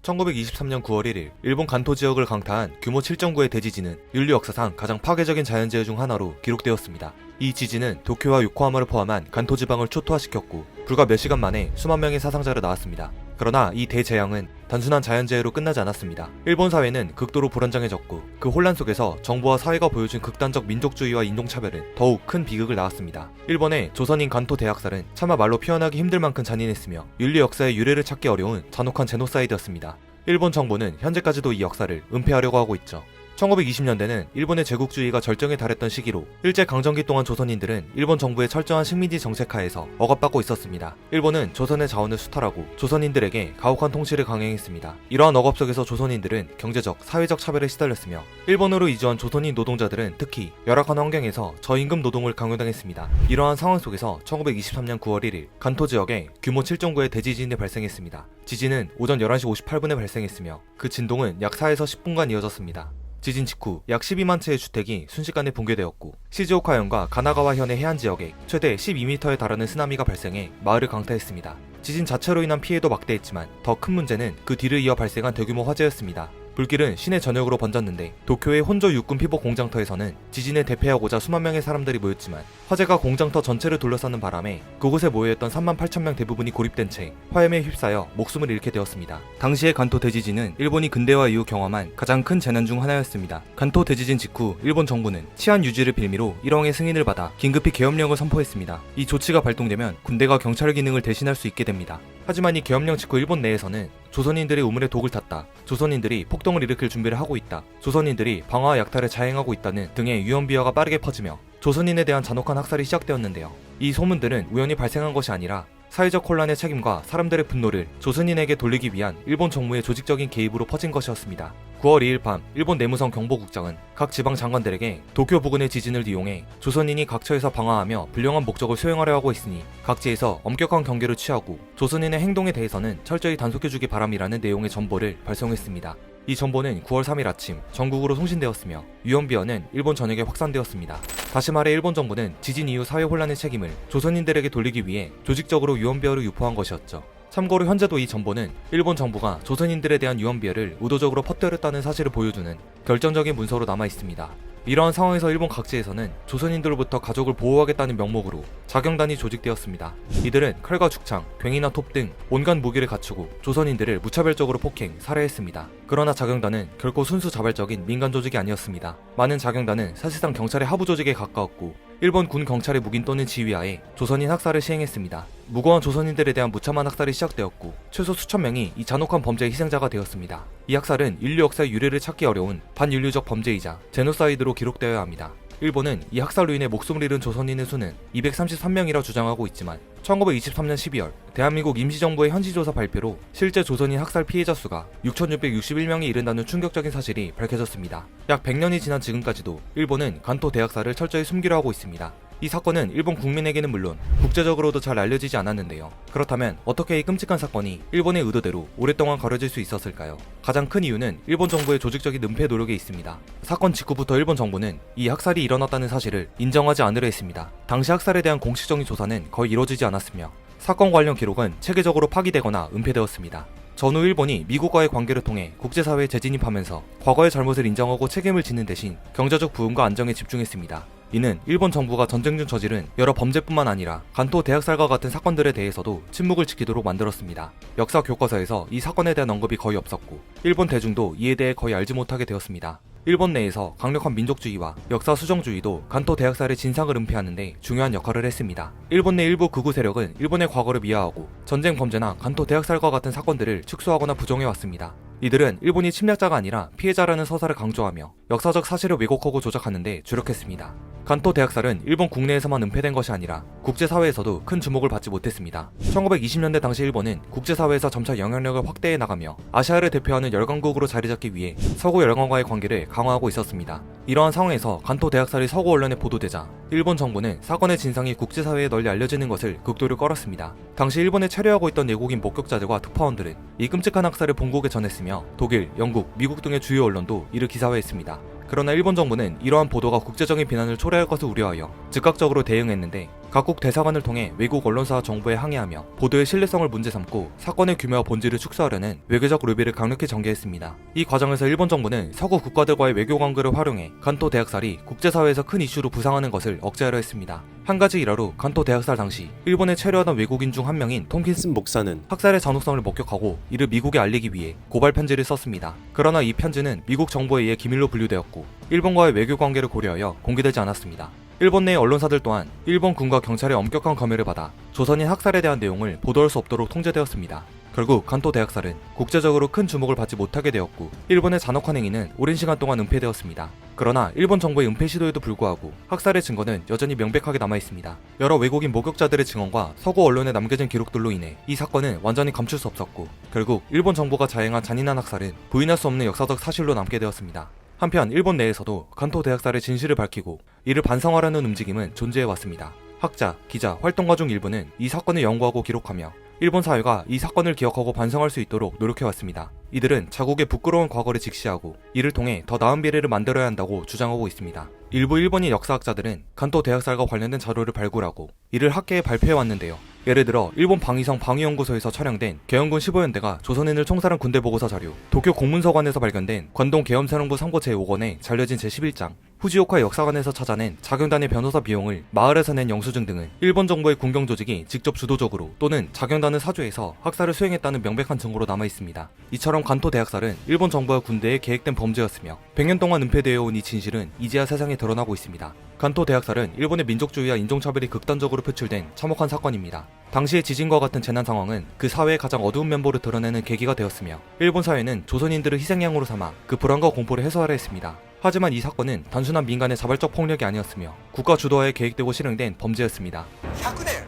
1923년 9월 1일 일본 간토 지역을 강타한 규모 7.9의 대지진은 인류 역사상 가장 파괴적인 자연재해 중 하나로 기록되었습니다. 이 지진은 도쿄와 요코하마를 포함한 간토 지방을 초토화시켰고 불과 몇 시간 만에 수만 명의 사상자를 낳았습니다. 그러나 이 대재앙은 단순한 자연재해로 끝나지 않았습니다. 일본 사회는 극도로 불안정해졌고 그 혼란 속에서 정부와 사회가 보여준 극단적 민족주의와 인종차별은 더욱 큰 비극을 낳았습니다. 일본의 조선인 간토 대학살은 차마 말로 표현하기 힘들 만큼 잔인했으며 인류 역사의 유래를 찾기 어려운 잔혹한 제노사이드였습니다. 일본 정부는 현재까지도 이 역사를 은폐하려고 하고 있죠. 1920년대는 일본의 제국주의가 절정에 달했던 시기로 일제강점기 동안 조선인들은 일본 정부의 철저한 식민지 정책하에서 억압받고 있었습니다. 일본은 조선의 자원을 수탈하고 조선인들에게 가혹한 통치를 강행했습니다. 이러한 억압 속에서 조선인들은 경제적, 사회적 차별에 시달렸으며 일본으로 이주한 조선인 노동자들은 특히 열악한 환경에서 저임금 노동을 강요당했습니다. 이러한 상황 속에서 1923년 9월 1일 간토 지역에 규모 7.9의 대지진이 발생했습니다. 지진은 오전 11시 58분에 발생했으며 그 진동은 약 4에서 10분간 이어졌습니다. 지진 직후 약 12만 채의 주택이 순식간에 붕괴되었고 시즈오카현과 가나가와현의 해안 지역에 최대 12m에 달하는 쓰나미가 발생해 마을을 강타했습니다. 지진 자체로 인한 피해도 막대했지만 더 큰 문제는 그 뒤를 이어 발생한 대규모 화재였습니다. 불길은 시내 전역으로 번졌는데 도쿄의 혼조 육군 피복 공장터에서는 지진을 대피하고자 수만 명의 사람들이 모였지만 화재가 공장터 전체를 둘러싸는 바람에 그곳에 모여있던 3만 8천 명 대부분이 고립된 채 화염에 휩싸여 목숨을 잃게 되었습니다. 당시의 간토 대지진은 일본이 근대화 이후 경험한 가장 큰 재난 중 하나였습니다. 간토 대지진 직후 일본 정부는 치안 유지를 빌미로 일왕의 승인을 받아 긴급히 계엄령을 선포했습니다. 이 조치가 발동되면 군대가 경찰 기능을 대신할 수 있게 됩니다. 하지만 이 계엄령 직후 일본 내에서는 조선인들의 우물에 독을 탔다, 조선인들이 폭동을 일으킬 준비를 하고 있다, 조선인들이 방화와 약탈을 자행하고 있다는 등의 유언 비어가 빠르게 퍼지며 조선인에 대한 잔혹한 학살이 시작되었는데요. 이 소문들은 우연히 발생한 것이 아니라 사회적 혼란의 책임과 사람들의 분노를 조선인에게 돌리기 위한 일본 정부의 조직적인 개입으로 퍼진 것이었습니다. 9월 2일 밤 일본 내무성 경보국장은 각 지방 장관들에게 도쿄 부근의 지진을 이용해 조선인이 각처에서 방화하며 불량한 목적을 수행하려 하고 있으니 각지에서 엄격한 경계를 취하고 조선인의 행동에 대해서는 철저히 단속해주기 바람이라는 내용의 전보를 발송했습니다. 이 전보는 9월 3일 아침 전국으로 송신되었으며 유언비어는 일본 전역에 확산되었습니다. 다시 말해 일본 정부는 지진 이후 사회 혼란의 책임을 조선인들에게 돌리기 위해 조직적으로 유언비어를 유포한 것이었죠. 참고로 현재도 이 전보는 일본 정부가 조선인들에 대한 유언비어를 의도적으로 퍼뜨렸다는 사실을 보여주는 결정적인 문서로 남아있습니다. 이러한 상황에서 일본 각지에서는 조선인들로부터 가족을 보호하겠다는 명목으로 자경단이 조직되었습니다. 이들은 칼과 죽창, 괭이나 톱 등 온갖 무기를 갖추고 조선인들을 무차별적으로 폭행, 살해했습니다. 그러나 자경단은 결코 순수 자발적인 민간 조직이 아니었습니다. 많은 자경단은 사실상 경찰의 하부 조직에 가까웠고 일본 군 경찰의 묵인 또는 지휘하에 조선인 학살을 시행했습니다. 무고한 조선인들에 대한 무참한 학살이 시작되었고 최소 수천 명이 이 잔혹한 범죄의 희생자가 되었습니다. 이 학살은 인류 역사의 유래를 찾기 어려운 반인류적 범죄이자 제노사이드로 기록되어야 합니다. 일본은 이 학살로 인해 목숨을 잃은 조선인의 수는 233명이라 주장하고 있지만 1923년 12월 대한민국 임시정부의 현지조사 발표로 실제 조선인 학살 피해자 수가 6,661명에 이른다는 충격적인 사실이 밝혀졌습니다. 약 100년이 지난 지금까지도 일본은 간토 대학살을 철저히 숨기려 하고 있습니다. 이 사건은 일본 국민에게는 물론 국제적으로도 잘 알려지지 않았는데요. 그렇다면 어떻게 이 끔찍한 사건이 일본의 의도대로 오랫동안 가려질 수 있었을까요? 가장 큰 이유는 일본 정부의 조직적인 은폐 노력에 있습니다. 사건 직후부터 일본 정부는 이 학살이 일어났다는 사실을 인정하지 않으려 했습니다. 당시 학살에 대한 공식적인 조사는 거의 이루어지지 않았으며 사건 관련 기록은 체계적으로 파기되거나 은폐되었습니다. 전후 일본이 미국과의 관계를 통해 국제사회에 재진입하면서 과거의 잘못을 인정하고 책임을 짓는 대신 경제적 부흥과 안정에 집중했습니다. 이는 일본 정부가 전쟁 중 저지른 여러 범죄뿐만 아니라 간토 대학살과 같은 사건들에 대해서도 침묵을 지키도록 만들었습니다. 역사 교과서에서 이 사건에 대한 언급이 거의 없었고 일본 대중도 이에 대해 거의 알지 못하게 되었습니다. 일본 내에서 강력한 민족주의와 역사 수정주의도 간토 대학살의 진상을 은폐하는 데 중요한 역할을 했습니다. 일본 내 일부 극우 세력은 일본의 과거를 미화하고 전쟁 범죄나 간토 대학살과 같은 사건들을 축소하거나 부정해왔습니다. 이들은 일본이 침략자가 아니라 피해자라는 서사를 강조하며 역사적 사실을 왜곡하고 조작하는 데 주력했습니다. 간토 대학살은 일본 국내에서만 은폐된 것이 아니라 국제사회에서도 큰 주목을 받지 못했습니다. 1920년대 당시 일본은 국제사회에서 점차 영향력을 확대해 나가며 아시아를 대표하는 열강국으로 자리잡기 위해 서구 열강과의 관계를 강화하고 있었습니다. 이러한 상황에서 간토 대학살이 서구 언론에 보도되자 일본 정부는 사건의 진상이 국제사회에 널리 알려지는 것을 극도로 꺼렸습니다. 당시 일본에 체류하고 있던 내국인 목격자들과 특파원들은 이 끔찍한 학살을 본국에 전했으며 독일, 영국, 미국 등의 주요 언론도 이를 기사화했습니다. 그러나 일본 정부는 이러한 보도가 국제적인 비난을 초래할 것을 우려하여 즉각적으로 대응했는데 각국 대사관을 통해 외국 언론사와 정부에 항의하며 보도의 신뢰성을 문제 삼고 사건의 규모와 본질을 축소하려는 외교적 로비를 강력히 전개했습니다. 이 과정에서 일본 정부는 서구 국가들과의 외교 관계를 활용해 간토 대학살이 국제사회에서 큰 이슈로 부상하는 것을 억제하려 했습니다. 한 가지 일화로 간토 대학살 당시 일본에 체류하던 외국인 중 한 명인 톰킨슨 목사는 학살의 잔혹성을 목격하고 이를 미국에 알리기 위해 고발 편지를 썼습니다. 그러나 이 편지는 미국 정부에 의해 기밀로 분류되었고 일본과의 외교 관계를 고려하여 공개되지 않았습니다. 일본 내 언론사들 또한 일본 군과 경찰의 엄격한 검열을 받아 조선인 학살에 대한 내용을 보도할 수 없도록 통제되었습니다. 결국 간토 대학살은 국제적으로 큰 주목을 받지 못하게 되었고 일본의 잔혹한 행위는 오랜 시간 동안 은폐되었습니다. 그러나 일본 정부의 은폐 시도에도 불구하고 학살의 증거는 여전히 명백하게 남아있습니다. 여러 외국인 목격자들의 증언과 서구 언론에 남겨진 기록들로 인해 이 사건은 완전히 감출 수 없었고 결국 일본 정부가 자행한 잔인한 학살은 부인할 수 없는 역사적 사실로 남게 되었습니다. 한편 일본 내에서도 간토 대학살의 진실을 밝히고 이를 반성하려는 움직임은 존재해왔습니다. 학자, 기자, 활동가 중 일부는 이 사건을 연구하고 기록하며 일본 사회가 이 사건을 기억하고 반성할 수 있도록 노력해왔습니다. 이들은 자국의 부끄러운 과거를 직시하고 이를 통해 더 나은 미래를 만들어야 한다고 주장하고 있습니다. 일부 일본인 역사학자들은 간토 대학살과 관련된 자료를 발굴하고 이를 학계에 발표해왔는데요. 예를 들어 일본 방위성 방위연구소에서 촬영된 개헌군 15연대가 조선인을 총살한 군대 보고서 자료, 도쿄 공문서관에서 발견된 관동 계엄사령부 선고 제5권에 잘려진 제11장, 후지오카 역사관에서 찾아낸 자경단의 변호사 비용을 마을에서 낸 영수증 등은 일본 정부의 군경 조직이 직접 주도적으로 또는 자경단을 사주해서 학살을 수행했다는 명백한 증거로 남아있습니다. 이처럼 간토 대학살은 일본 정부와 군대의 계획된 범죄였으며 100년 동안 은폐되어 온 이 진실은 이제야 세상에 드러나고 있습니다. 간토 대학살은 일본의 민족주의와 인종차별이 극단적으로 표출된 참혹한 사건입니다. 당시의 지진과 같은 재난 상황은 그 사회의 가장 어두운 면모를 드러내는 계기가 되었으며 일본 사회는 조선인들을 희생양으로 삼아 그 불안과 공포를 해소하려 했습니다. 하지만 이 사건은 단순한 민간의 자발적 폭력이 아니었으며 국가 주도하에 계획되고 실행된 범죄였습니다. 100年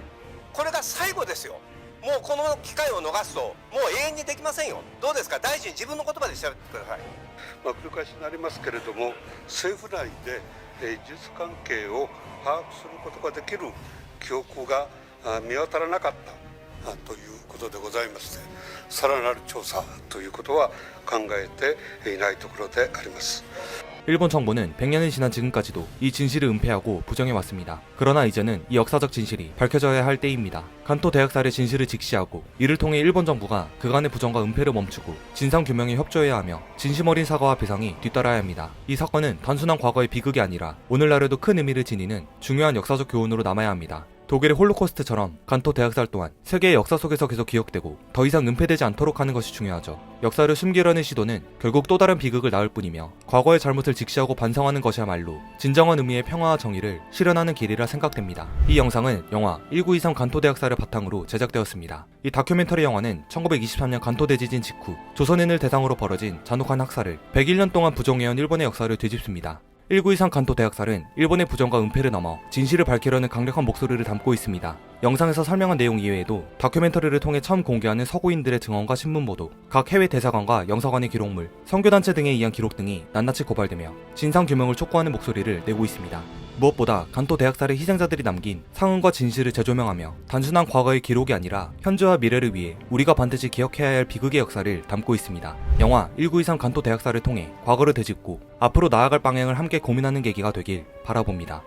これが最後ですよ。もうこの機会を逃すともう永遠にできませんよ。どうですか、大臣自分の言葉で調べてください。繰り返しになりますけれども、政府内で事実関係を把握することができる記憶が見当たらなかったということでございまして、さらなる調査ということは考えていないところであります。 일본 정부는 100년이 지난 지금까지도 이 진실을 은폐하고 부정해왔습니다. 그러나 이제는 이 역사적 진실이 밝혀져야 할 때입니다. 간토 대학살의 진실을 직시하고 이를 통해 일본 정부가 그간의 부정과 은폐를 멈추고 진상규명에 협조해야 하며 진심 어린 사과와 배상이 뒤따라야 합니다. 이 사건은 단순한 과거의 비극이 아니라 오늘날에도 큰 의미를 지니는 중요한 역사적 교훈으로 남아야 합니다. 독일의 홀로코스트처럼 간토 대학살 또한 세계의 역사 속에서 계속 기억되고 더 이상 은폐되지 않도록 하는 것이 중요하죠. 역사를 숨기려는 시도는 결국 또 다른 비극을 낳을 뿐이며 과거의 잘못을 직시하고 반성하는 것이야말로 진정한 의미의 평화와 정의를 실현하는 길이라 생각됩니다. 이 영상은 영화 1923 간토 대학살을 바탕으로 제작되었습니다. 이 다큐멘터리 영화는 1923년 간토 대지진 직후 조선인을 대상으로 벌어진 잔혹한 학살을 101년 동안 부정해온 일본의 역사를 되짚습니다. 1923 간토 대학살은 일본의 부정과 은폐를 넘어 진실을 밝히려는 강력한 목소리를 담고 있습니다. 영상에서 설명한 내용 이외에도 다큐멘터리를 통해 처음 공개하는 서구인들의 증언과 신문보도, 각 해외 대사관과 영사관의 기록물, 선교단체 등에 의한 기록 등이 낱낱이 고발되며 진상규명을 촉구하는 목소리를 내고 있습니다. 무엇보다 간토 대학살의 희생자들이 남긴 상흔과 진실을 재조명하며 단순한 과거의 기록이 아니라 현재와 미래를 위해 우리가 반드시 기억해야 할 비극의 역사를 담고 있습니다. 영화 1923 간토 대학살을 통해 과거를 되짚고 앞으로 나아갈 방향을 함께 고민하는 계기가 되길 바라봅니다.